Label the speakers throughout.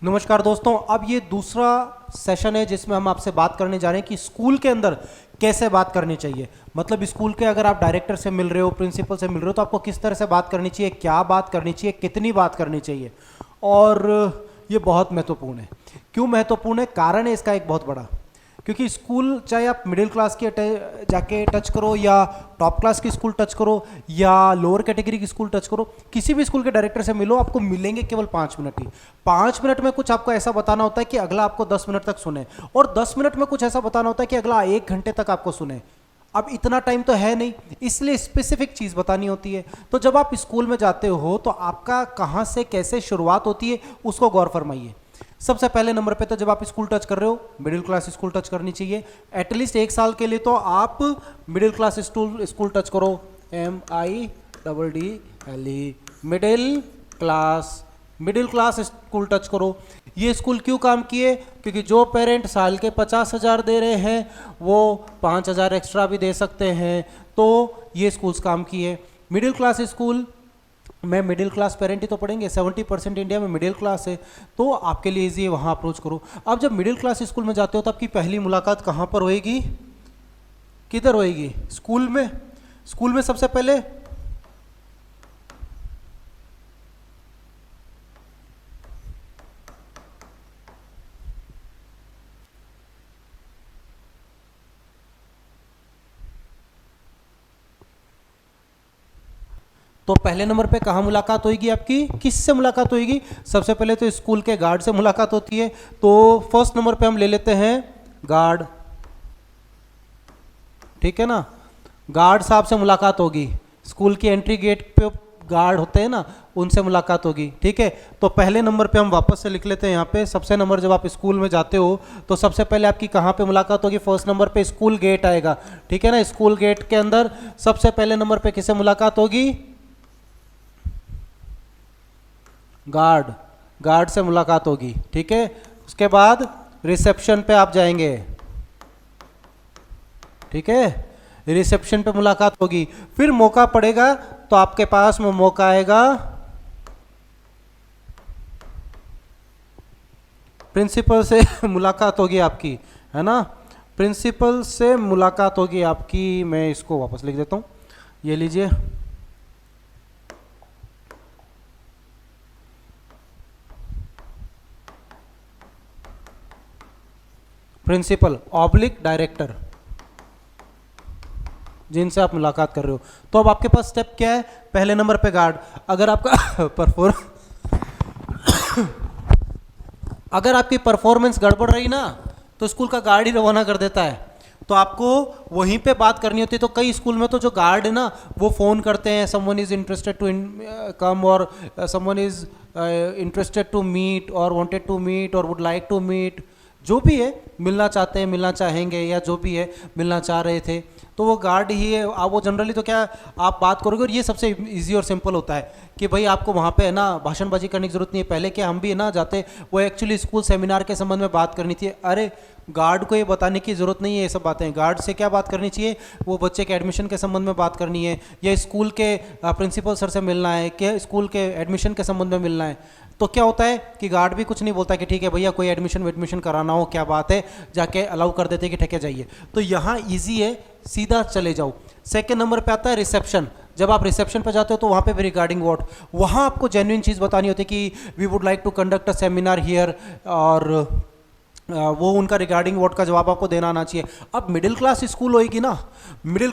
Speaker 1: नमस्कार दोस्तों, अब ये दूसरा सेशन है जिसमें हम आपसे बात करने जा रहे हैं कि स्कूल के अंदर कैसे बात करनी चाहिए। मतलब स्कूल के अगर आप डायरेक्टर से मिल रहे हो, प्रिंसिपल से मिल रहे हो, तो आपको किस तरह से बात करनी चाहिए, क्या बात करनी चाहिए, कितनी बात करनी चाहिए। और ये बहुत महत्वपूर्ण है। क्यों महत्वपूर्ण है? कारण है इसका एक बहुत बड़ा। क्योंकि स्कूल चाहे आप मिडिल क्लास के जाके टच करो या टॉप क्लास की स्कूल टच करो या लोअर कैटेगरी की स्कूल टच करो, किसी भी स्कूल के डायरेक्टर से मिलो, आपको मिलेंगे केवल 5 मिनट ही। 5 मिनट में कुछ आपको ऐसा बताना होता है कि अगला आपको 10 मिनट तक सुने, और 10 मिनट में कुछ ऐसा बताना होता है कि अगला 1 घंटे तक आपको सुने। अब इतना टाइम तो है नहीं, इसलिए स्पेसिफिक चीज बतानी होती है। तो जब आप स्कूल में जाते हो तो आपका कहां से कैसे शुरुआत होती है उसको गौर फरमाइए। सबसे पहले नंबर पे तो जब आप स्कूल टच कर रहे हो, मिडिल क्लास स्कूल टच करनी चाहिए। एटलीस्ट 1 साल के लिए तो आप मिडिल क्लास स्कूल टच करो। MIDDLE middle class school touch करो। ये स्कूल क्यों काम किए? क्योंकि जो पेरेंट साल के 50,000 दे रहे हैं वो 5,000 एक्स्ट्रा भी दे सकते हैं, तो ये स्कूल्स काम किए। मिडिल क्लास स्कूल में मिडिल क्लास पेरेंट ही तो पढ़ेंगे, 70% इंडिया में मिडिल क्लास है, तो आपके लिए इजी है, वहाँ अप्रोच करो। अब जब मिडिल क्लास स्कूल में जाते हो तो आपकी पहली मुलाकात कहाँ पर होएगी, किधर होएगी? स्कूल में। स्कूल में सबसे पहले तो पहले नंबर पे कहाँ मुलाकात होगी आपकी, किससे मुलाकात होगी? सबसे पहले तो स्कूल के गार्ड से मुलाकात होती है। तो फर्स्ट नंबर पे हम ले लेते हैं गार्ड, ठीक है ना। गार्ड साहब से मुलाकात होगी। स्कूल की एंट्री गेट पे गार्ड होते हैं ना, उनसे मुलाकात होगी, ठीक है। तो पहले नंबर पे हम वापस से लिख लेते हैं यहाँ पे। सबसे नंबर जब आप स्कूल में जाते हो तो सबसे पहले आपकी कहाँ पे मुलाकात होगी? फर्स्ट नंबर पे स्कूल गेट आएगा, ठीक है ना। स्कूल गेट के अंदर सबसे पहले नंबर पे किससे मुलाकात होगी? गार्ड से मुलाकात होगी, ठीक है। उसके बाद रिसेप्शन पे आप जाएंगे, ठीक है। रिसेप्शन पे मुलाकात होगी। फिर मौका पड़ेगा तो आपके पास में मौका आएगा प्रिंसिपल से मुलाकात होगी आपकी, है ना। प्रिंसिपल से मुलाकात होगी आपकी। मैं इसको वापस लिख देता हूं, ये लीजिए। प्रिंसिपल ऑब्लिक डायरेक्टर, जिनसे आप मुलाकात कर रहे हो। तो अब आपके पास स्टेप क्या है? पहले नंबर पे गार्ड। अगर आपका अगर आपकी परफॉर्मेंस गड़बड़ रही ना तो स्कूल का गार्ड ही रवाना कर देता है, तो आपको वहीं पे बात करनी होती है। तो कई स्कूल में तो जो गार्ड है ना वो फ़ोन करते हैं, someone is interested to come, और someone is interested to meet और वांटेड टू मीट और वुड लाइक टू मीट, जो भी है, मिलना चाहते हैं, मिलना चाहेंगे, या जो भी है मिलना चाह रहे थे, तो वो गार्ड ही है। आप वो जनरली तो क्या आप बात करोगे, और ये सबसे इजी और सिंपल होता है कि भाई आपको वहाँ पे है ना भाषणबाजी करने की जरूरत नहीं है। पहले क्या हम भी है ना जाते, वो एक्चुअली स्कूल सेमिनार के संबंध में बात करनी थी। अरे गार्ड को ये बताने की जरूरत नहीं है ये सब बातें। गार्ड से क्या बात करनी चाहिए? वो बच्चे के एडमिशन के संबंध में बात करनी है, या स्कूल के प्रिंसिपल सर से मिलना है, कि स्कूल के एडमिशन के संबंध में मिलना है। तो क्या होता है कि गार्ड भी कुछ नहीं बोलता कि ठीक है भैया कोई एडमिशन कराना हो, क्या बात है, जाके अलाउ कर देते कि ठीक है जाइए। तो यहाँ ईजी है, सीधा चले जाओ। सेकेंड नंबर पे आता है रिसेप्शन। जब आप रिसेप्शन पे जाते हो तो वहाँ पे भी रिगार्डिंग व्हाट, वहाँ आपको जेन्युइन चीज़ बतानी होती है कि we would like to conduct a seminar here, और वो उनका रिगार्डिंग व्हाट का जवाब आपको देना आना चाहिए। अब मिडिल क्लास स्कूल होएगी ना, मिडिल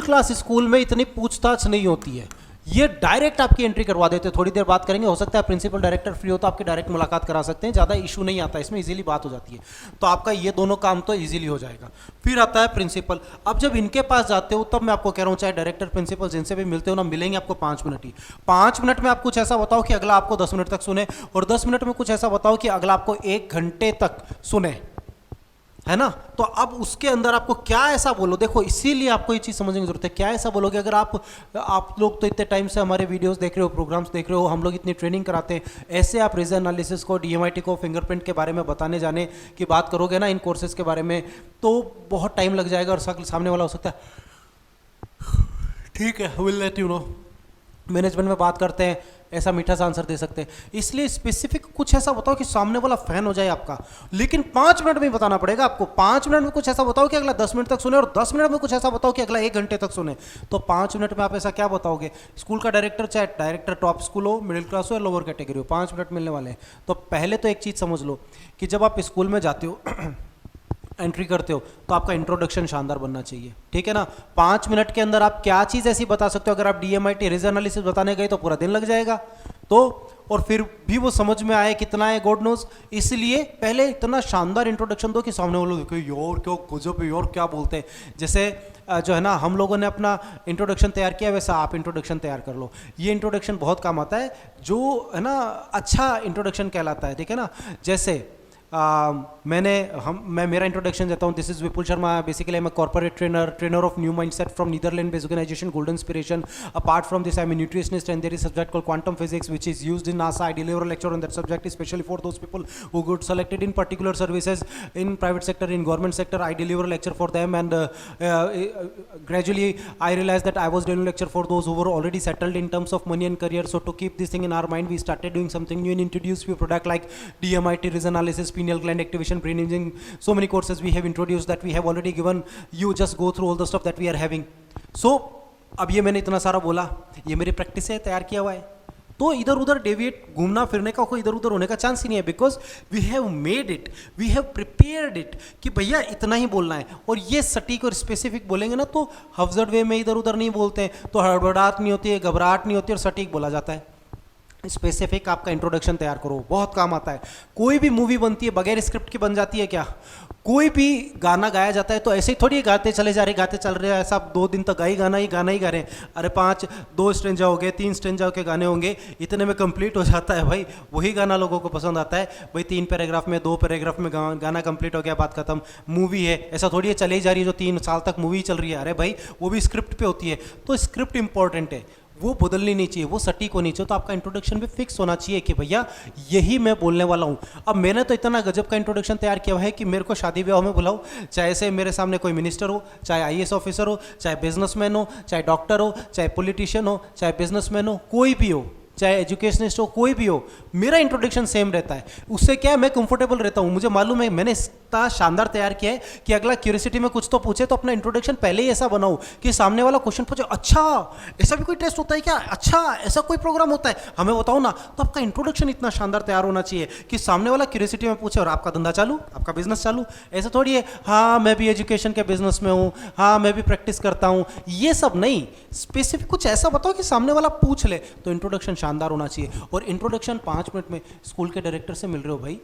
Speaker 1: क्लास स्कूल में इतनी पूछताछ नहीं होती है, ये डायरेक्ट आपकी एंट्री करवा देते हैं। थोड़ी देर बात करेंगे, हो सकता है प्रिंसिपल डायरेक्टर फ्री हो तो आपकी डायरेक्ट मुलाकात करा सकते हैं, ज़्यादा इशू नहीं आता इसमें, इजीली बात हो जाती है। तो आपका ये दोनों काम तो इजीली हो जाएगा। फिर आता है प्रिंसिपल। अब जब इनके पास जाते हो तब मैं आपको कह रहा हूँ, चाहे डायरेक्टर प्रिंसिपल जिनसे भी मिलते हो ना, मिलेंगे आपको 5 मिनट ही। 5 मिनट में आप कुछ ऐसा बताओ कि अगला आपको 10 मिनट तक सुने, और 10 मिनट में कुछ ऐसा बताओ कि अगला आपको 1 घंटे तक सुने, है ना। तो अब उसके अंदर आपको क्या ऐसा बोलो, देखो इसीलिए आपको ये चीज़ समझने की जरूरत है। क्या ऐसा बोलोगे? अगर आप लोग तो इतने टाइम से हमारे वीडियोस देख रहे हो, प्रोग्राम्स देख रहे हो, हम लोग इतनी ट्रेनिंग कराते हैं, ऐसे आप रीजन एनालिसिस को, DMIT को, फिंगरप्रिंट के बारे में बताने जाने की बात करोगे ना, इन कोर्सेज के बारे में, तो बहुत टाइम लग जाएगा, और सामने वाला हो सकता है ठीक है will let you know, management में बात करते हैं, ऐसा मीठा सा आंसर दे सकते हैं। इसलिए स्पेसिफिक कुछ ऐसा बताओ कि सामने वाला फैन हो जाए आपका, लेकिन 5 मिनट में बताना पड़ेगा आपको। 5 मिनट में कुछ ऐसा बताओ कि अगला 10 मिनट तक सुने, और 10 मिनट में कुछ ऐसा बताओ कि अगला 1 घंटे तक सुने। तो 5 मिनट में आप ऐसा क्या बताओगे? स्कूल का डायरेक्टर, चाहे डायरेक्टर टॉप स्कूल हो, मिडिल क्लास हो या लोअर कैटेगरी हो, 5 मिनट मिलने वाले हैं। तो पहले तो एक चीज़ समझ लो कि जब आप स्कूल में जाते हो एंट्री करते हो तो आपका इंट्रोडक्शन शानदार बनना चाहिए, ठीक है ना। 5 मिनट के अंदर आप क्या चीज़ ऐसी बता सकते हो? अगर आप DMIT रीजन एनालिसिस बताने गए तो पूरा दिन लग जाएगा। तो और फिर भी वो समझ में आए कितना है, गॉड नोज। इसलिए पहले इतना शानदार इंट्रोडक्शन दो कि सामने वाले लोग यार क्या गजब है, यार क्या बोलते हैं। जैसे जो है ना, हम लोगों ने अपना इंट्रोडक्शन तैयार किया, वैसा आप इंट्रोडक्शन तैयार कर लो। ये इंट्रोडक्शन बहुत काम आता है, जो है ना अच्छा इंट्रोडक्शन कहलाता है, ठीक है ना। जैसे मैं मेरा इंट्रोडक्शन देता हूँ। This is Vipul Sharma, basically I am a corporate trainer of new mindset from Netherland based organisation golden inspiration. Apart from this I am a nutritionist and there is subject called quantum physics which is used in NASA. I deliver a lecture on that subject especially for those people who got selected in particular services in private sector, in government sector. I deliver a lecture for them, and gradually I realized that I was delivering lecture for those who were already settled in terms of money and career. So to keep this thing in our mind, we started doing something new and introduced few product like DMIT Risk Analysis, pineal gland activation, brain imaging. So many courses we have introduced that we have already given. You just go through all the stuff that we are having. So अब ये मैंने इतना सारा बोला, ये मेरी practice से तैयार किया हुआ है। तो इधर उधर डेविएट, घूमना फिरने का कोई इधर उधर होने का चांस ही नहीं है, because we have made it, we have prepared it कि भैया इतना ही बोलना है। और ये सटीक और स्पेसिफिक बोलेंगे ना तो हफ्जर्ड वे में इधर उधर नहीं बोलते हैं, तो हड़बड़ाहट नहीं होती है, घबराहट नहीं होती, और सटीक बोला जाता है। स्पेसिफिक आपका इंट्रोडक्शन तैयार करो, बहुत काम आता है। कोई भी मूवी बनती है बगैर स्क्रिप्ट की बन जाती है क्या? कोई भी गाना गाया जाता है तो ऐसे ही थोड़ी गाते चले जा रहे, गाते चल रहे हैं, ऐसा 2 दिन तक गाना ही गा रहे हैं। अरे 2 स्ट्रेंजा हो गए, 3 स्ट्रेंजा के गाने होंगे, इतने में कंप्लीट हो जाता है भाई। वही गाना लोगों को पसंद आता है भाई। 3 पैराग्राफ में, 2 पैराग्राफ में गाना कंप्लीट हो गया, बात खत्म। मूवी है, ऐसा थोड़ी है चले ही जा रही है जो 3 साल तक मूवी चल रही है। अरे भाई वो भी स्क्रिप्ट पे होती है, तो स्क्रिप्ट इंपॉर्टेंट है, वो बदलनी नहीं चाहिए, वो सटीक होनी चाहिए। तो आपका इंट्रोडक्शन भी फिक्स होना चाहिए कि भैया यही मैं बोलने वाला हूँ। अब मैंने तो इतना गजब का इंट्रोडक्शन तैयार किया है कि मेरे को शादी ब्याह में बुलाओ, चाहे से मेरे सामने कोई मिनिस्टर हो, चाहे IAS ऑफिसर हो, चाहे बिजनेसमैन हो, चाहे डॉक्टर हो, चाहे पॉलिटिशियन हो, चाहे बिजनेसमैन हो, कोई भी हो, चाहे एजुकेशनिस्ट हो, कोई भी हो, मेरा इंट्रोडक्शन सेम रहता है। उससे क्या है, मैं कंफर्टेबल रहता हूँ। मुझे मालूम है मैंने इतना शानदार तैयार किया है कि अगला क्यूरियोसिटी में कुछ तो पूछे तो अपना इंट्रोडक्शन पहले ही ऐसा बनाऊँ कि सामने वाला क्वेश्चन पूछे, अच्छा ऐसा भी कोई टेस्ट होता है क्या, अच्छा ऐसा कोई प्रोग्राम होता है, हमें बताओ ना। तो आपका इंट्रोडक्शन इतना शानदार तैयार होना चाहिए कि सामने वाला क्यूरियोसिटी में पूछे, और आपका धंधा चालू, आपका बिजनेस चालू। ऐसा थोड़ी है हाँ मैं भी एजुकेशन के बिजनेस में हूँ, हाँ मैं भी प्रैक्टिस करता हूँ, ये सब नहीं। स्पेसिफिक कुछ ऐसा बताओ कि सामने वाला पूछ ले, तो इंट्रोडक्शन शानदार होना चाहिए। और इंट्रोडक्शन 5 मिनट में स्कूल के डायरेक्टर से मिल रहे हो भाई,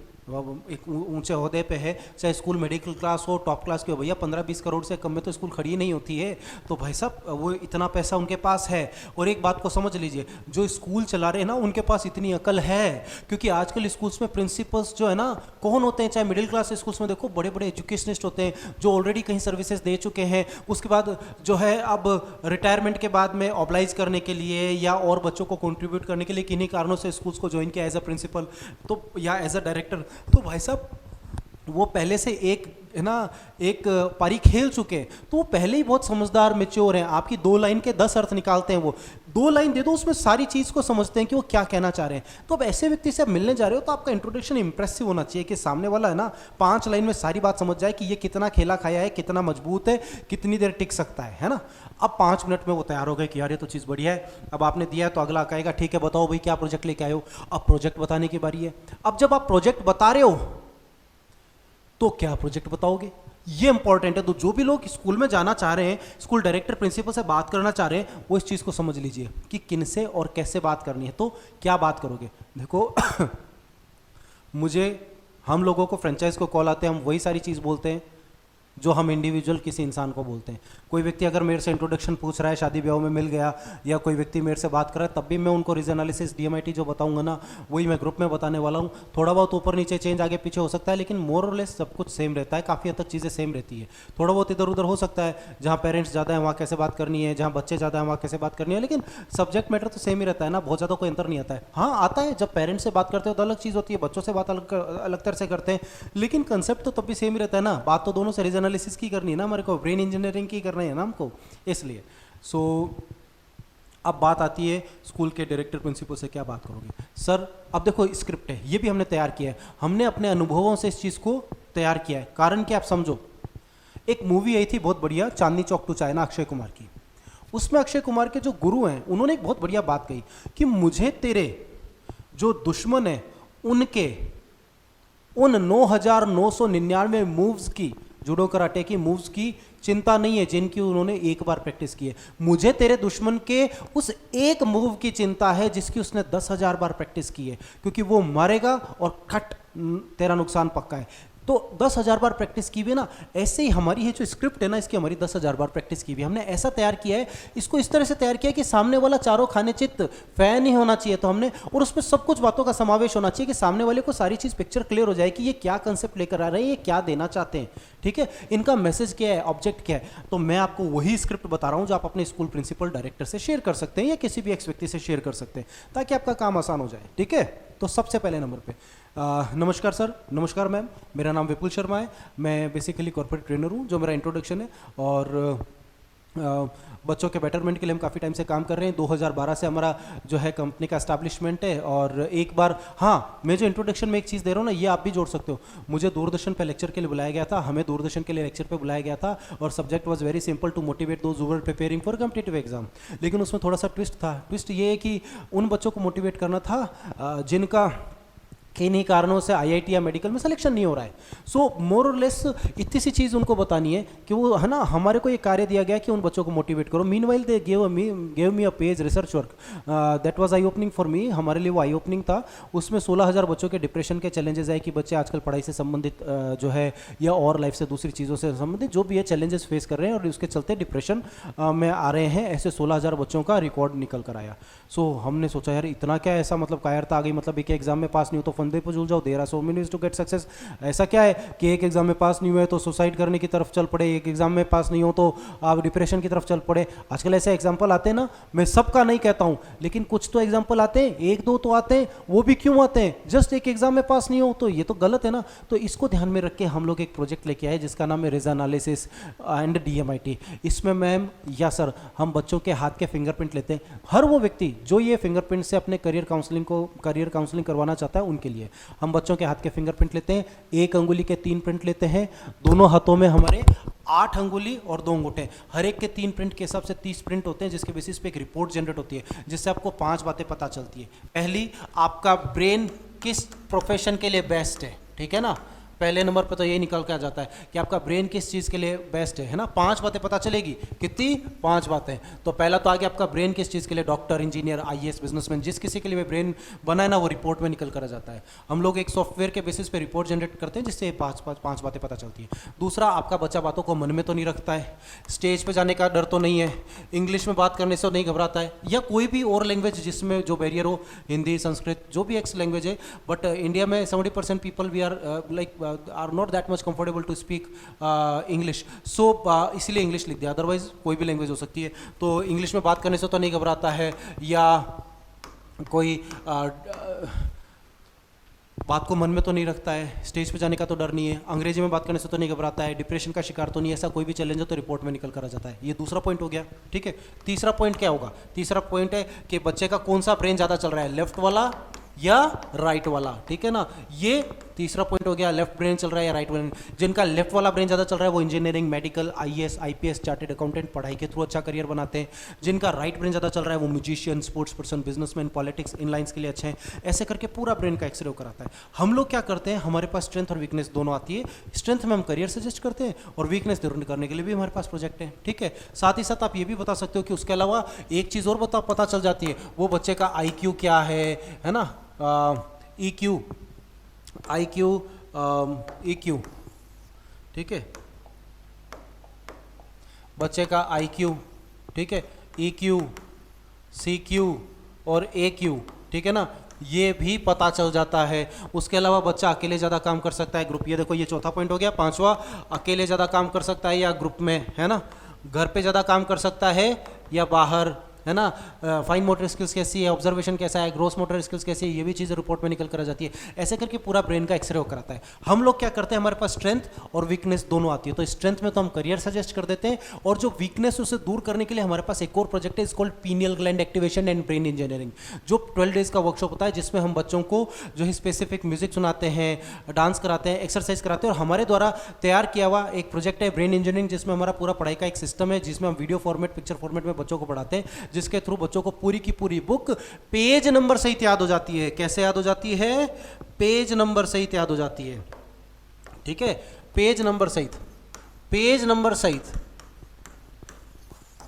Speaker 1: एक ऊंचे ओहदे पे है, चाहे स्कूल मिडिल क्लास हो, टॉप क्लास के हो, भैया 15-20 करोड़ से कम में तो स्कूल खड़ी नहीं होती है। तो भाई साहब वो इतना पैसा उनके पास है। और एक बात को समझ लीजिए, जो स्कूल चला रहे हैं ना उनके पास इतनी अकल है, क्योंकि आजकल स्कूल्स में प्रिंसिपल्स जो है ना कौन होते हैं, चाहे मिडिल क्लास स्कूल्स में देखो बड़े बड़े एजुकेशनिस्ट होते हैं जो ऑलरेडी कहीं सर्विसेज दे चुके हैं, उसके बाद जो है अब रिटायरमेंट के बाद में ऑब्लाइज करने के लिए या और बच्चों को कंट्रीब्यूट करने के लिए किन्हीं कारणों से स्कूल्स को ज्वाइन किया एज अ प्रिंसिपल तो या एज अ डायरेक्टर। तो भाई साहब वो पहले से एक है ना एक पारी खेल चुके हैं, तो वो पहले ही बहुत समझदार मैच्योर हैं। आपकी 2 लाइन के 10 अर्थ निकालते हैं, वो 2 लाइन दे दो उसमें सारी चीज़ को समझते हैं कि वो क्या कहना चाह रहे हैं। तो अब ऐसे व्यक्ति से आप मिलने जा रहे हो तो आपका इंट्रोडक्शन इंप्रेसिव होना चाहिए कि सामने वाला है ना 5 लाइन में सारी बात समझ जाए कि ये कितना खेला खाया है, कितना मजबूत है, कितनी देर टिक सकता है ना। अब 5 मिनट में वो तैयार हो गए कि यार ये तो चीज़ बढ़िया है। अब आपने दिया है तो अगला कहेगा ठीक है बताओ भाई क्या प्रोजेक्ट लेके आए हो। अब प्रोजेक्ट बताने की बारी है। अब जब आप प्रोजेक्ट बता रहे हो तो क्या प्रोजेक्ट बताओगे, ये इंपॉर्टेंट है। तो जो भी लोग स्कूल में जाना चाह रहे हैं, स्कूल डायरेक्टर प्रिंसिपल से बात करना चाह रहे हैं, वो इस चीज़ को समझ लीजिए कि किन से और कैसे बात करनी है। तो क्या बात करोगे, देखो मुझे हम लोगों को फ्रेंचाइज को कॉल आते हैं, हम वही सारी चीज़ बोलते हैं जो हम इंडिविजुअल किसी इंसान को बोलते हैं। कोई व्यक्ति अगर मेरे से इंट्रोडक्शन पूछ रहा है, शादी ब्याह में मिल गया, या कोई व्यक्ति मेरे से बात कर रहा है, तब भी मैं उनको रीजन एनालिसिस DMIT जो बताऊंगा ना वही मैं ग्रुप में बताने वाला हूँ। थोड़ा बहुत ऊपर नीचे चेंज आगे पीछे हो सकता है, लेकिन मोर और लेस सब कुछ सेम रहता है। काफ़ी हद तक चीज़ें सेम रहती है, थोड़ा बहुत इधर उधर हो सकता है। जहाँ पेरेंट्स ज़्यादा है वहाँ कैसे बात करनी है, जहाँ बच्चे ज़्यादा है वहाँ कैसे बात करनी है, लेकिन सब्जेक्ट मैटर तो सेम ही रहता है ना, बहुत ज़्यादा कोई अंतर नहीं आता है। हाँ आता है, जब पेरेंट्स से बात करते हो तो अलग चीज़ होती है, बच्चों से बात अलग तरह से करते हैं, लेकिन कंसेप्ट तो तब भी सेम ही रहता है ना। बात तो दोनों से रीजन एनालिसिस की करनी है ना, हमारे को ब्रेन इंजीनियरिंग की करनी है ना हमको, इसलिए। सो अब बात आती है स्कूल के डायरेक्टर प्रिंसिपल से क्या बात करोगे सर। अब देखो स्क्रिप्ट है, ये भी हमने तैयार किया है, हमने अपने अनुभवों से इस चीज़ को तैयार किया है। कारण कि आप समझो, एक मूवी आई थी बहुत बढ़िया, चांदनी चौक टू चाइना, अक्षय कुमार की। उसमें अक्षय कुमार के जो गुरु हैं उन्होंने एक बहुत बढ़िया बात कही कि मुझे तेरे जो दुश्मन है उनके उन 9,999 मूव्स की, जूडो कराटे की मूव्स की चिंता नहीं है जिनकी उन्होंने एक बार प्रैक्टिस की है। मुझे तेरे दुश्मन के उस एक मूव की चिंता है जिसकी उसने 10,000 बार प्रैक्टिस की है, क्योंकि वो मारेगा और खट तेरा नुकसान पक्का है। तो 10,000 बार प्रैक्टिस की हुई है ना, ऐसे ही हमारी ये जो स्क्रिप्ट है ना, इसकी हमारी 10,000 बार प्रैक्टिस की हुई है। हमने ऐसा तैयार किया है, इसको इस तरह से तैयार किया है कि सामने वाला चारों खाने चित्त फैन ही होना चाहिए। तो हमने, और उसमें सब कुछ बातों का समावेश होना चाहिए कि सामने वाले को सारी चीज़ पिक्चर क्लियर हो जाए कि ये क्या कंसेप्ट लेकर आ रहे हैं, ये क्या देना चाहते हैं, ठीक है, इनका मैसेज क्या है, ऑब्जेक्ट क्या है। तो मैं आपको वही स्क्रिप्ट बता रहा हूँ जो आप अपने स्कूल प्रिंसिपल डायरेक्टर से शेयर कर सकते हैं या किसी भी एक्स व्यक्ति से शेयर कर सकते हैं, ताकि आपका काम आसान हो जाए, ठीक है। तो सबसे पहले नंबर पे नमस्कार सर, नमस्कार मैम, मेरा नाम विपुल शर्मा है, मैं बेसिकली कॉर्पोरेट ट्रेनर हूँ, जो मेरा इंट्रोडक्शन है। और बच्चों के बेटरमेंट के लिए हम काफ़ी टाइम से काम कर रहे हैं। 2012 से हमारा जो है कंपनी का एस्टैब्लिशमेंट है। और एक बार, हाँ, मैं जो इंट्रोडक्शन में एक चीज़ दे रहा हूँ ना, ये आप भी जोड़ सकते हो। मुझे दूरदर्शन पे लेक्चर के लिए बुलाया गया था, हमें दूरदर्शन के लिए लेक्चर पे बुलाया गया था, और subject was very simple, to motivate those who were preparing for competitive exam. लेकिन उसमें थोड़ा सा ट्विस्ट था। ट्विस्ट ये है कि उन बच्चों को मोटिवेट करना था जिनका किन्हीं कारणों से आईआईटी या मेडिकल में सिलेक्शन नहीं हो रहा है। सो मोर और लेस इतनी सी चीज़ उनको बतानी है कि वो, है ना, हमारे को ये कार्य दिया गया कि उन बच्चों को मोटिवेट करो। Meanwhile they gave me a page research work that was I opening for me. हमारे लिए वो आई ओपनिंग था। उसमें 16,000 बच्चों के डिप्रेशन के चैलेंजेस है कि बच्चे आजकल पढ़ाई से संबंधित जो है, या और लाइफ से दूसरी चीज़ों से संबंधित जो भी है चैलेंजेस फेस कर रहे हैं और उसके चलते डिप्रेशन में आ रहे हैं। ऐसे 16,000 बच्चों का रिकॉर्ड निकल कर आया। सो हमने सोचा यार इतना क्या ऐसा, मतलब कायरता आ गई, मतलब एक एग्जाम में पास नहीं हो तो फंदे पर झूल जाओ, there are so many ways to get success. ऐसा क्या है कि एक एग्जाम में पास नहीं हुए तो सुसाइड करने की तरफ चल पड़े, एक एग्जाम में पास नहीं हो तो आप डिप्रेशन की तरफ चल पड़े। आजकल ऐसे एग्जाम्पल आते हैं ना, मैं सबका नहीं कहता हूं, लेकिन कुछ तो एग्जाम्पल आते हैं, एक दो तो आते हैं। वो भी क्यों आते हैं? जस्ट एक एग्जाम में पास नहीं हो तो ये तो गलत है ना। तो इसको ध्यान में रख के हम लोग एक प्रोजेक्ट लेके आए जिसका नाम है रिज एनालिसिस एंड DMIT। इसमें मैम या सर हम बच्चों के हाथ के फिंगरप्रिंट लेते हैं। हर वो व्यक्ति जो ये फिंगरप्रिंट से अपने करियर काउंसलिंग करवाना चाहता है उनके लिए हम बच्चों के हाथ के फिंगरप्रिंट लेते हैं। एक अंगुली के 3 प्रिंट लेते हैं, दोनों हाथों में हमारे 8 अंगुली और 2 अंगूठे, हर एक के 3 प्रिंट के हिसाब से 30 प्रिंट होते हैं, जिसके बेसिस पे एक रिपोर्ट जनरेट होती है जिससे आपको 5 बातें पता चलती है। पहली, आपका ब्रेन किस प्रोफेशन के लिए बेस्ट है, ठीक है ना। पहले नंबर पे तो ये निकल के आ जाता है कि आपका ब्रेन किस चीज़ के लिए बेस्ट है ना। 5 बातें पता चलेगी, कितनी? 5 बातें। तो पहला तो आ गया आपका ब्रेन किस चीज़ के लिए, डॉक्टर, इंजीनियर, IAS, बिजनेसमैन, जिस किसी के लिए ब्रेन बना है ना, वो रिपोर्ट में निकल कर आ जाता है। हम लोग एक सॉफ्टवेयर के बेसिस पे रिपोर्ट जनरेट करते हैं जिससे 5 बातें पता चलती है। दूसरा, आपका बच्चा बातों को मन में तो नहीं रखता है, स्टेज पर जाने का डर तो नहीं है, इंग्लिश में बात करने से नहीं घबराता है, या कोई भी और लैंग्वेज जिसमें जो बैरियर हो, हिंदी, संस्कृत, जो भी एक्स लैंग्वेज है। बट इंडिया में 70% people we are are not that much comfortable to speak English. सो इसलिए इंग्लिश लिख दिया, अदरवाइज कोई भी लैंग्वेज हो सकती है। तो इंग्लिश में बात करने से तो नहीं घबराता है, या कोई बात को मन में तो नहीं रखता है, स्टेज पे जाने का तो डर नहीं है, अंग्रेजी में बात करने से तो नहीं घबराता है, डिप्रेशन का शिकार तो नहीं है, ऐसा कोई भी चैलेंज हो तो रिपोर्ट में निकल कर आ जाता है। ये दूसरा पॉइंट हो गया, ठीक है। तीसरा पॉइंट क्या होगा? तीसरा पॉइंट है कि बच्चे का कौन सा ब्रेन ज़्यादा चल रहा है, लेफ्ट वाला या राइट वाला, ठीक है ना। ये तीसरा पॉइंट हो गया, लेफ्ट ब्रेन चल रहा है या राइट ब्रेन। जिनका लेफ्ट वाला ब्रेन ज़्यादा चल रहा है वो engineering, medical, IAS, IPS, chartered accountant पढ़ाई के थ्रू अच्छा करियर बनाते हैं। जिनका राइट ब्रेन ज़्यादा चल रहा है वो musician, sports person, businessman, politics, इन लाइन्स के लिए अच्छे हैं। ऐसे करके पूरा ब्रेन का एक्सरे कराता है। हम लोग क्या करते हैं, हमारे पास स्ट्रेंथ और वीकनेस दोनों आती है। स्ट्रेंथ में हम करियर सजेस्ट करते हैं और वीकनेस दूर करने के लिए भी हमारे पास प्रोजेक्ट है, ठीक है। साथ ही साथ आप ये भी बता सकते हो कि उसके अलावा एक चीज़ और पता चल जाती है, वो बच्चे का IQ क्या है ना, EQ, IQ, EQ, ठीक है, बच्चे का IQ, ठीक है, EQ, CQ और AQ, ठीक है ना, ये भी पता चल जाता है। उसके अलावा बच्चा अकेले ज़्यादा काम कर सकता है, ग्रुप, ये देखो ये चौथा पॉइंट हो गया। पांचवा, अकेले ज़्यादा काम कर सकता है या ग्रुप में, है ना, घर पे ज़्यादा काम कर सकता है या बाहर, है ना, फाइन मोटर स्किल्स कैसी है, ऑब्जर्वेशन कैसा है, ग्रोस मोटर स्किल्स कैसी है, ये भी चीज़ें रिपोर्ट में निकल कर आ जाती है। ऐसे करके पूरा ब्रेन का एक्सरे होकर आता है। हम लोग क्या करते हैं, हमारे पास स्ट्रेंथ और वीकनेस दोनों आती है, तो स्ट्रेंथ में तो हम करियर सजेस्ट कर देते हैं, और जो वीकनेस उसे दूर करने के लिए हमारे पास एक और प्रोजेक्ट है, इस called pineal gland activation and brain engineering, जो 12 डेज का वर्कशॉप होता है, जिसमें हम बच्चों को जो है स्पेसिफिक म्यूजिक सुनाते हैं, डांस कराते हैं, एक्सरसाइज कराते हैं, और हमारे द्वारा तैयार किया हुआ एक प्रोजेक्ट है ब्रेन इंजीनियरिंग, जिसमें हमारा पूरा पढ़ाई का एक सिस्टम है, जिसमें हम वीडियो फॉर्मेट, पिक्चर फॉर्मेट में बच्चों को पढ़ाते हैं, जिसके थ्रू बच्चों को पूरी की पूरी बुक पेज नंबर सहित याद हो जाती है। कैसे याद हो जाती है? पेज नंबर सहित याद हो जाती है। ठीक है, पेज नंबर सहित, पेज नंबर सहित,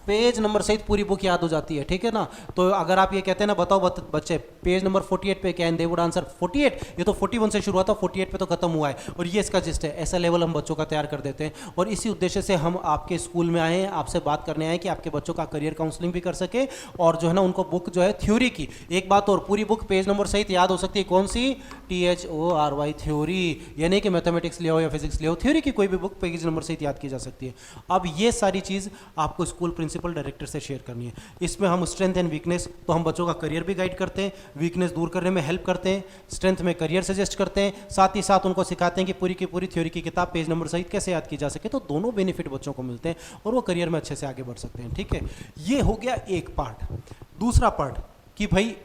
Speaker 1: पेज नंबर सहित पूरी बुक याद हो जाती है। ठीक है ना, तो अगर आप ये कहते हैं ना, बताओ बच्चे पेज नंबर 48 पे क्या है, दे वुड आंसर 48, ये तो 41 से शुरू हुआ था, 48 पे तो खत्म हुआ है, और ये इसका जिस्ट है। ऐसा लेवल हम बच्चों का तैयार कर देते हैं, और इसी उद्देश्य से हम आपके स्कूल में आए हैं, आपसे बात करने आए कि आपके बच्चों का करियर काउंसलिंग भी कर सके, और जो है ना उनको बुक जो है थ्योरी की, एक बात और, पूरी बुक पेज नंबर सहित याद हो सकती है। कौन सी? THORY, थ्योरी, यानी कि मैथमेटिक्स ले आओ या फिजिक्स ले आओ, थ्योरी की कोई भी बुक पेज नंबर सहित याद की जा सकती है। अब ये सारी चीज़ आपको स्कूल प्रिंसिपल डायरेक्टर से शेयर करनी है। इसमें हम स्ट्रेंथ एंड वीकनेस, तो हम बच्चों का करियर भी गाइड करते हैं, वीकनेस दूर करने में हेल्प करते हैं, स्ट्रेंथ में करियर सजेस्ट करते हैं, साथ ही साथ उनको सिखाते हैं कि पूरी की पूरी थ्योरी की किताब पेज नंबर सहित कैसे याद की जा सके, तो दोनों बेनिफिट बच्चों को मिलते हैं और वो करियर में अच्छे से आगे बढ़ सकते हैं। ठीक है, ये हो गया एक पार्ट। दूसरा पार्ट कि भाई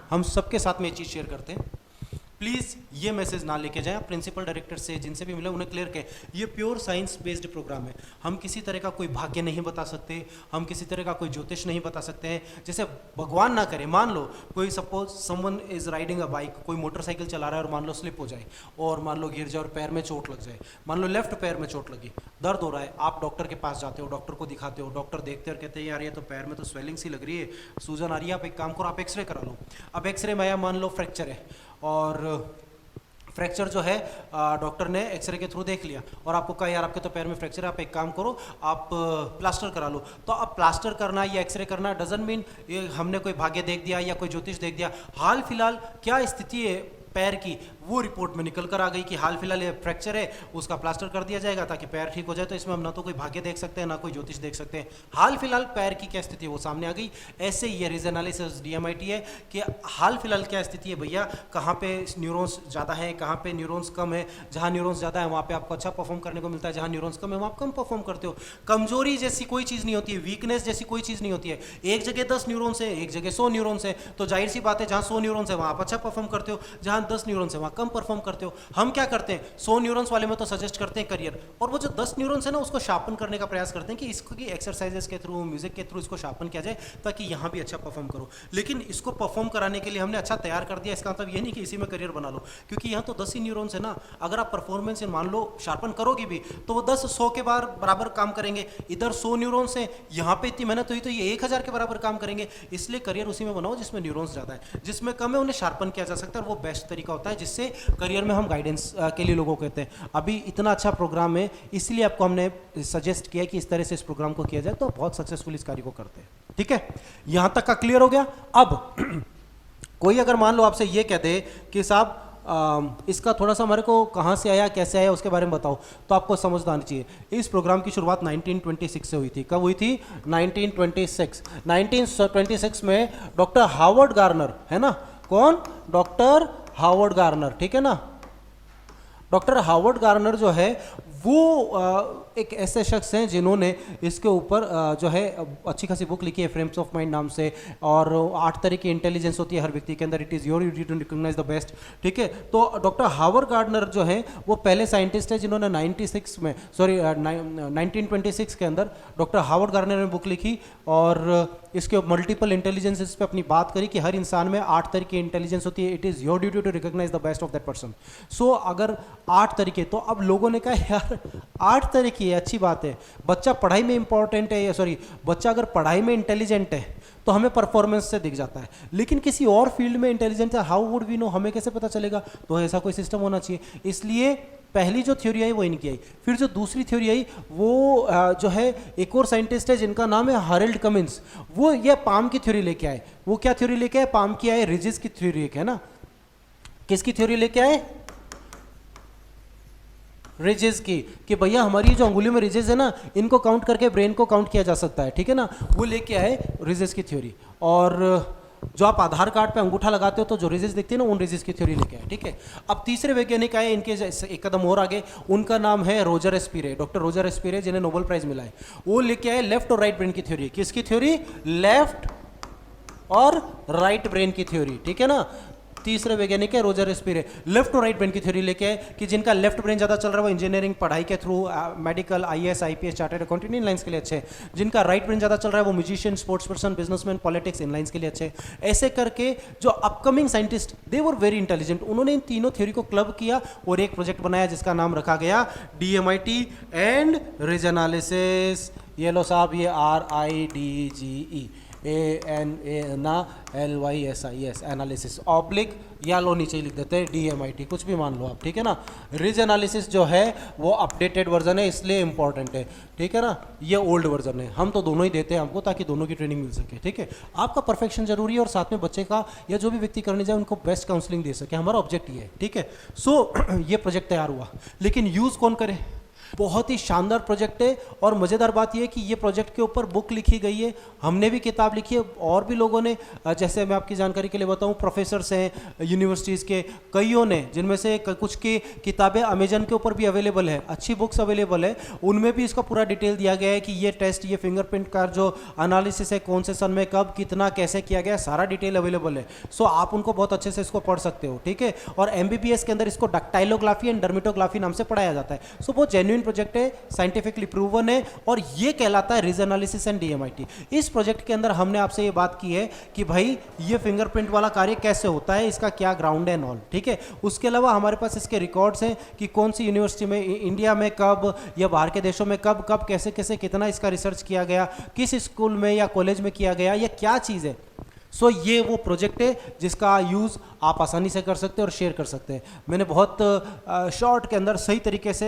Speaker 1: हम सबके साथ में ये चीज़ शेयर करते हैं, प्लीज़ ये मैसेज ना लेके जाएं, प्रिंसिपल डायरेक्टर से जिनसे भी मिले उन्हें क्लियर करें, ये प्योर साइंस बेस्ड प्रोग्राम है। हम किसी तरह का कोई भाग्य नहीं बता सकते, हम किसी तरह का कोई ज्योतिष नहीं बता सकते हैं। जैसे भगवान ना करे, मान लो कोई suppose someone is riding a bike, कोई मोटरसाइकिल चला रहा है और मान लो स्लिप हो जाए और मान लो गिर जाए और पैर में चोट लग जाए, मान लो लेफ्ट पैर में चोट लगी, दर्द हो रहा है, आप डॉक्टर के पास जाते हो, डॉक्टर को दिखाते हो, डॉक्टर देखते और कहते हैं यार ये तो पैर में तो स्वेलिंग सी लग रही है, सूजन आ रही है, आप एक काम करो आप एक्सरे करा लो। अब एक्सरे में आया मान लो फ्रैक्चर है, और फ्रैक्चर जो है डॉक्टर ने एक्सरे के थ्रू देख लिया और आपको कहा यार आपके तो पैर में फ्रैक्चर है, आप एक काम करो आप प्लास्टर करा लो। तो अब प्लास्टर करना या एक्सरे करना डजंट मीन ये हमने कोई भाग्य देख दिया या कोई ज्योतिष देख दिया। हाल फिलहाल क्या स्थिति है पैर की, वो रिपोर्ट में निकल कर आ गई कि हाल फिलहाल ये फ्रैक्चर है, उसका प्लास्टर कर दिया जाएगा ताकि पैर ठीक हो जाए। तो इसमें हम ना तो कोई भाग्य देख सकते हैं ना कोई ज्योतिष देख सकते हैं, हाल फिलहाल पैर की क्या स्थिति है वो सामने आ गई। ऐसे ही ये रीजन एनालिसिस DMIT है कि हाल फिलहाल क्या स्थिति है भैया, कहाँ पे न्यूरॉन्स ज़्यादा है, कहाँ पे न्यूरॉन्स कम है। जहाँ न्यूरॉन्स ज़्यादा है वहाँ पे आपको अच्छा परफॉर्म करने को मिलता है, जहाँ न्यूरॉन्स कम है वहाँ आप कम परफॉर्म करते हो। कमजोरी जैसी कोई चीज़ नहीं होती है, वीकनेस जैसी कोई चीज़ नहीं होती है। एक जगह 10 न्यूरॉन्स है, एक जगह 100 न्यूरॉन्स है, तो जाहिर सी बात है जहाँ 100 न्यूरॉन्स है वहाँ आप अच्छा परफॉर्म करते हो, जहाँ 10 न्यूरॉन्स है वहाँ कम परफॉर्म करते हो। हम क्या करते हैं 100 न्यूरॉन्स वाले में तो सजेस्ट करते हैं करियर, और वो जो 10 न्यूरॉन्स है ना उसको शार्पन करने का प्रयास करते हैं कि इसको की एक्सरसाइजेस के थ्रू, म्यूजिक के थ्रू इसको शार्पन किया जाए ताकि यहाँ भी अच्छा परफॉर्म करो। लेकिन इसको परफॉर्म कराने के लिए हमने अच्छा तैयार कर दिया, इसका मतलब ये नहीं कि इसी में करियर बना लो, क्योंकि यहाँ तो 10 ही न्यूरॉन्स है ना। अगर आप परफॉर्मेंस मान लो शार्पन करोगे भी तो वो 10 100 के बराबर काम करेंगे। इधर 100 न्यूरॉन्स है, यहाँ पे इतनी मेहनत हुई तो ये 1000 के बराबर काम करेंगे। इसलिए करियर उसी में बनाओ जिसमें न्यूरॉन्स ज़्यादा है, जिसमें कम है उन्हें शार्पन किया जा सकता है, और वो बेस्ट तरीका होता है जिससे करियर में हम गाइडेंस के लिए लोगों को कहते हैं। अभी इतना अच्छा प्रोग्राम है इसलिए आपको हमने सजेस्ट किया कि इस तरह से इस प्रोग्राम को किया जाए, तो बहुत सक्सेसफुल इस कार्य को करते हैं। ठीक है, यहां तक का क्लियर हो गया। अब कोई अगर मान लो आपसे ये कह दे कि साहब इसका थोड़ा सा हमारे को कहाँ से आया कैसे आया उसके बारे में बताओ, तो आपको समझना आना चाहिए। इस प्रोग्राम की शुरुआत 1926 से हुई थी। कब हुई थी? 1926 में डॉक्टर हार्वर्ड गार्नर, है ना, कौन? डॉक्टर हार्वर्ड गार्नर, ठीक है ना। डॉक्टर हार्वर्ड गार्नर जो है वो एक ऐसे शख्स हैं जिन्होंने इसके ऊपर जो है अच्छी खासी बुक लिखी है फ्रेम्स ऑफ माइंड नाम से, और 8 तरह की इंटेलिजेंस होती है हर व्यक्ति के अंदर, it is your duty to recognise the best. ठीक है, तो डॉक्टर हार्वर्ड गार्नर जो है वो पहले साइंटिस्ट है जिन्होंने 1926 के अंदर डॉक्टर हार्वर्ड गार्नर ने बुक लिखी और इसके मल्टीपल इंटेलिजेंसेस पे अपनी बात करी कि हर इंसान में 8 तरह की इंटेलिजेंस होती है, it is your duty to recognise the best of that person. सो अगर 8 तरीके, तो अब लोगों ने कहा यार 8 तरह की है, अच्छी बात है, बच्चा पढ़ाई में इंपॉर्टेंट है, या सॉरी बच्चा अगर पढ़ाई में इंटेलिजेंट है तो हमें परफॉर्मेंस से दिख जाता है, लेकिन किसी और फील्ड में इंटेलिजेंट है, हाउ वुड वी नो, हमें कैसे पता चलेगा? तो ऐसा कोई सिस्टम होना चाहिए। इसलिए पहली जो थ्योरी आई वो इनकी आई। फिर जो दूसरी थ्योरी आई वो जो है एक और साइंटिस्ट है जिनका नाम है हैरोल्ड कमिंस, वो ये पाम की थ्योरी लेके आए। वो क्या थ्योरी लेके आए? पाम की आए, रिजिस की थ्योरी है ना। किसकी थ्योरी लेके आए? रिजेस की, कि भैया हमारी जो अंगुली में रिजेस है ना, इनको काउंट करके ब्रेन को काउंट किया जा सकता है, ठीक है ना, वो लेके आए रिजेस की थ्योरी। और जो आप आधार कार्ड पे अंगूठा लगाते हो तो जो रिजेस दिखती है ना, उन रिजेस की थ्योरी लेके आए, ठीक है। अब तीसरे वैज्ञानिक आए, इनके एक कदम और आगे, उनका नाम है रोजर एस्पिरे, डॉक्टर रोजर एस्पिरे, जिन्हें नोबेल प्राइज मिला है। वो लेके आए लेफ्ट और राइट ब्रेन की थ्योरी। किसकी थ्योरी? लेफ्ट और राइट ब्रेन की थ्योरी, ठीक है ना। तीसरे वैज्ञानिक है रोजर एस्पिरे, लेफ्ट और राइट ब्रेन की थ्योरी लेके आए कि जिनका लेफ्ट ब्रेन ज़्यादा चल रहा है वो इंजीनियरिंग पढ़ाई के through, medical, IAS, IPS, chartered accountant, इन लाइन्स के लिए अच्छे हैं। जिनका राइट ब्रेन ज़्यादा चल रहा है वो musician, sports person, businessman, politics, इन लाइन्स के लिए अच्छे हैं। ऐसे करके जो upcoming scientist, they were very intelligent, उन्होंने इन तीनों थ्योरी को क्लब किया और एक प्रोजेक्ट बनाया जिसका नाम रखा गया DMIT एंड रिज एनालिसिस। ये लो साहब, ये RIDGE ANALYSIS, एनालिसिस ऑब्लिक, या लो नीचे ही लिख देते हैं DMIT, कुछ भी मान लो आप, ठीक है ना। रिज एनालिसिस जो है वो अपडेटेड वर्जन है, इसलिए इंपॉर्टेंट है, ठीक है ना। ये ओल्ड वर्जन है, हम तो दोनों ही देते हैं हमको, ताकि दोनों की ट्रेनिंग मिल सके, ठीक है। आपका परफेक्शन जरूरी है और साथ में बच्चे का या जो भी व्यक्ति करने जाए उनको बेस्ट काउंसलिंग दे सके, हमारा ऑब्जेक्ट ये है, ठीक है। सो ये प्रोजेक्ट तैयार हुआ, लेकिन यूज़ कौन करे? बहुत ही शानदार प्रोजेक्ट है। और मज़ेदार बात यह है कि ये प्रोजेक्ट के ऊपर बुक लिखी गई है, हमने भी किताब लिखी है, और भी लोगों ने, जैसे मैं आपकी जानकारी के लिए बताऊं, प्रोफेसर्स हैं यूनिवर्सिटीज़ के कईयों ने, जिनमें से कुछ की किताबें अमेजन के ऊपर भी अवेलेबल है, अच्छी बुक्स अवेलेबल है, उनमें भी इसका पूरा डिटेल दिया गया है कि ये टेस्ट, ये फिंगरप्रिंट का जो एनालिसिस है, कौन से सन में कब कितना कैसे किया गया, सारा डिटेल अवेलेबल है। सो आप उनको बहुत अच्छे से इसको पढ़ सकते हो, ठीक है। और MBBS के अंदर इसको डक्टाइलोग्राफी एंड डर्मेटोग्राफी नाम से पढ़ाया जाता है। सो बहुत जेन्युइन प्रोजेक्ट है, साइंटिफिकली प्रूवन है, और ये कहलाता है रिज एनालिसिस एंड DMIT। इस प्रोजेक्ट के अंदर हमने आपसे ये बात की है कि भाई ये फिंगरप्रिंट वाला कार्य कैसे होता है, इसका क्या ग्राउंड है एंड ऑल, ठीक है। उसके अलावा हमारे पास इसके रिकॉर्ड्स हैं कि कौन सी यूनिवर्सिटी में, इंडिया में कब या बाहर के देशों में कब कब कैसे कैसे कितना इसका रिसर्च किया गया, किस स्कूल में या कॉलेज में किया गया, या क्या चीज़ है। सो ये वो प्रोजेक्ट है जिसका यूज़ आप आसानी से कर सकते हैं और शेयर कर सकते हैं। मैंने बहुत शॉर्ट के अंदर सही तरीके से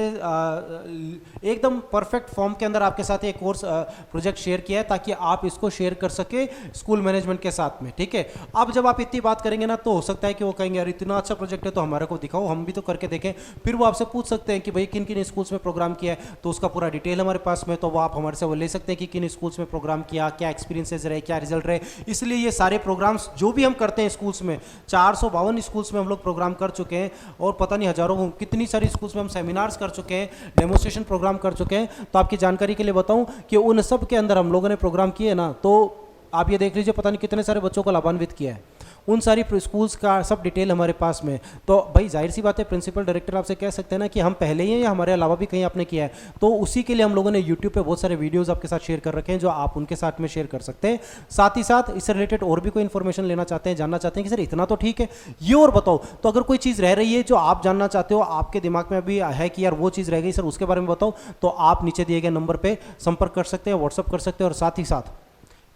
Speaker 1: एकदम परफेक्ट फॉर्म के अंदर आपके साथ एक कोर्स प्रोजेक्ट शेयर किया है, ताकि आप इसको शेयर कर सके स्कूल मैनेजमेंट के साथ में, ठीक है। अब जब आप इतनी बात करेंगे ना, तो हो सकता है कि वो कहेंगे यार इतना अच्छा प्रोजेक्ट है तो हमारे को दिखाओ, हम भी तो करके देखें। फिर वो आपसे पूछ सकते हैं कि भाई किन किन स्कूल्स में प्रोग्राम किया है, तो उसका पूरा डिटेल हमारे पास में, तो वो आप हमारे से वो ले सकते हैं कि किन स्कूल्स में प्रोग्राम किया, क्या एक्सपीरियंसेस रहे, क्या रिजल्ट रहे। इसलिए ये सारे प्रोग्राम्स जो भी हम करते हैं स्कूल्स में, 452 स्कूल्स में हम लोग प्रोग्राम कर चुके हैं, और पता नहीं हजारों कितनी सारी स्कूल्स में हम सेमिनार्स कर चुके हैं, डेमोस्ट्रेशन प्रोग्राम कर चुके हैं। तो आपकी जानकारी के लिए बताऊं कि उन सब के अंदर हम लोगों ने प्रोग्राम किए ना, तो आप ये देख लीजिए पता नहीं कितने सारे बच्चों को लाभान्वित किया है। उन सारी स्कूल्स का सब डिटेल हमारे पास में। तो भाई जाहिर सी बात है, प्रिंसिपल डायरेक्टर आपसे कह सकते हैं ना कि हम पहले ही हैं या हमारे अलावा भी कहीं आपने किया है, तो उसी के लिए हम लोगों ने यूट्यूब पे बहुत सारे वीडियोस आपके साथ शेयर कर रखे हैं, जो आप उनके साथ में शेयर कर सकते हैं। साथ ही साथ इससे रिलेटेड और भी कोई इन्फॉर्मेशन लेना चाहते हैं, जानना चाहते हैं कि सर इतना तो ठीक है, ये और बताओ, तो अगर कोई चीज़ रह रही है जो आप जानना चाहते हो, आपके दिमाग में अभी है कि यार वो चीज़ रह गई सर, उसके बारे में बताओ, तो आप नीचे दिए गए नंबर पर संपर्क कर सकते हैं, व्हाट्सअप कर सकते हैं। और साथ ही साथ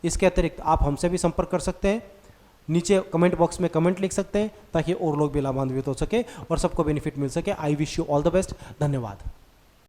Speaker 1: इसके अतिरिक्त आप हमसे भी संपर्क कर सकते हैं, नीचे कमेंट बॉक्स में कमेंट लिख सकते हैं, ताकि और लोग भी लाभान्वित हो सके और सबको बेनिफिट मिल सके। I wish you all the best. धन्यवाद।